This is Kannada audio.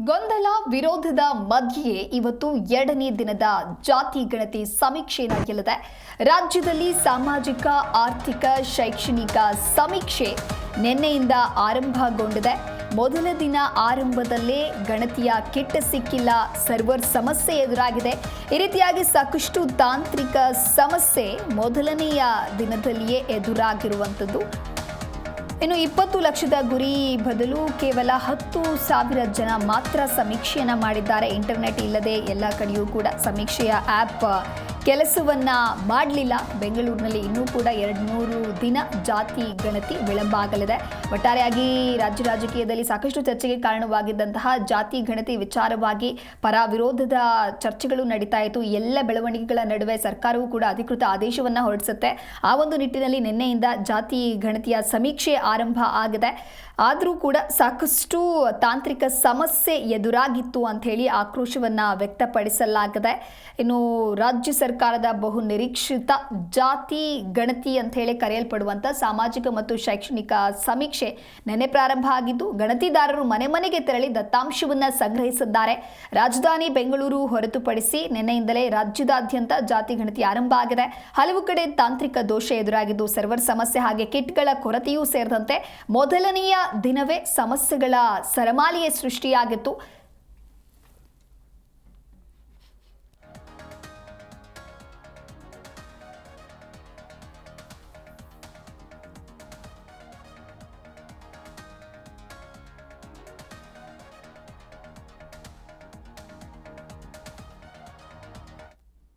ಗೊಂದಲ ವಿರೋಧದ ಮಧ್ಯೆ ಇವತ್ತು ಎರಡನೇ ದಿನದ ಜಾತಿ ಗಣತಿ ಸಮೀಕ್ಷೆ ನಡೆಯಲಿದೆ. ರಾಜ್ಯದಲ್ಲಿ ಸಾಮಾಜಿಕ, ಆರ್ಥಿಕ, ಶೈಕ್ಷಣಿಕ ಸಮೀಕ್ಷೆ ನಿನ್ನೆಯಿಂದ ಆರಂಭಗೊಂಡಿದೆ. ಮೊದಲ ದಿನ ಆರಂಭದಲ್ಲೇ ಗಣತಿಯ ಕಿಟ್ ಸಿಕ್ಕಿಲ್ಲ, ಸರ್ವರ್ ಸಮಸ್ಯೆ ಎದುರಾಗಿದೆ. ಈ ರೀತಿಯಾಗಿ ಸಾಕಷ್ಟು ತಾಂತ್ರಿಕ ಸಮಸ್ಯೆ ಮೊದಲನೆಯ ದಿನದಲ್ಲಿಯೇ ಎದುರಾಗಿರುವಂಥದ್ದು. ಇನ್ನು 20 ಲಕ್ಷದ ಗುರಿ ಬದಲು ಕೇವಲ 10,000 ಜನ ಮಾತ್ರ ಸಮೀಕ್ಷೆಯನ್ನು ಮಾಡಿದ್ದಾರೆ. ಇಂಟರ್ನೆಟ್ ಇಲ್ಲದೆ ಎಲ್ಲ ಕಡೆಯೂ ಕೂಡ ಸಮೀಕ್ಷೆಯ ಆ್ಯಪ್ ಕೆಲಸವನ್ನ ಮಾಡಲಿಲ್ಲ. ಬೆಂಗಳೂರಿನಲ್ಲಿ ಇನ್ನೂ ಕೂಡ 200 ದಿನ ಜಾತಿ ಗಣತಿ ವಿಳಂಬ ಆಗಲಿದೆ. ಒಟ್ಟಾರೆಯಾಗಿ ರಾಜ್ಯ ರಾಜಕೀಯದಲ್ಲಿ ಸಾಕಷ್ಟು ಚರ್ಚೆಗೆ ಕಾರಣವಾಗಿದ್ದಂತಹ ಜಾತಿ ಗಣತಿ ವಿಚಾರವಾಗಿ ಪರ ವಿರೋಧದ ಚರ್ಚೆಗಳು ನಡೀತಾ ಇತ್ತು. ಎಲ್ಲ ಬೆಳವಣಿಗೆಗಳ ನಡುವೆ ಸರ್ಕಾರವೂ ಕೂಡ ಅಧಿಕೃತ ಆದೇಶವನ್ನು ಹೊರಡಿಸುತ್ತೆ. ಆ ಒಂದು ನಿಟ್ಟಿನಲ್ಲಿ ನಿನ್ನೆಯಿಂದ ಜಾತಿ ಗಣತಿಯ ಸಮೀಕ್ಷೆ ಆರಂಭ ಆಗಿದೆ. ಆದರೂ ಕೂಡ ಸಾಕಷ್ಟು ತಾಂತ್ರಿಕ ಸಮಸ್ಯೆ ಎದುರಾಗಿತ್ತು ಅಂತ ಹೇಳಿ ಆಕ್ರೋಶವನ್ನು ವ್ಯಕ್ತಪಡಿಸಲಾಗಿದೆ. ಇನ್ನು ರಾಜ್ಯ ಸರ್ಕಾರದ ಬಹು ನಿರೀಕ್ಷಿತ ಜಾತಿ ಗಣತಿ ಅಂತ ಹೇಳಿ ಕರೆಯಲ್ಪಡುವಂಥ ಸಾಮಾಜಿಕ ಮತ್ತು ಶೈಕ್ಷಣಿಕ ಸಮೀಕ್ಷೆ ನಿನ್ನೆ ಪ್ರಾರಂಭ ಆಗಿದ್ದು, ಗಣತಿದಾರರು ಮನೆ ಮನೆಗೆ ತೆರಳಿ ದತ್ತಾಂಶವನ್ನು ಸಂಗ್ರಹಿಸಿದ್ದಾರೆ. ರಾಜಧಾನಿ ಬೆಂಗಳೂರು ಹೊರತುಪಡಿಸಿ ನಿನ್ನೆಯಿಂದಲೇ ರಾಜ್ಯದಾದ್ಯಂತ ಜಾತಿ ಗಣತಿ ಆರಂಭ ಆಗಿದೆ. ಹಲವು ಕಡೆ ತಾಂತ್ರಿಕ ದೋಷ ಎದುರಾಗಿದ್ದು, ಸರ್ವರ್ ಸಮಸ್ಯೆ ಹಾಗೆ ಕಿಟ್ಗಳ ಕೊರತೆಯೂ ಸೇರಿದಂತೆ ಮೊದಲನೆಯ ದಿನವೇ ಸಮಸ್ಯೆಗಳ ಸರಮಾಲೆಯೇ ಸೃಷ್ಟಿಯಾಗಿತ್ತು.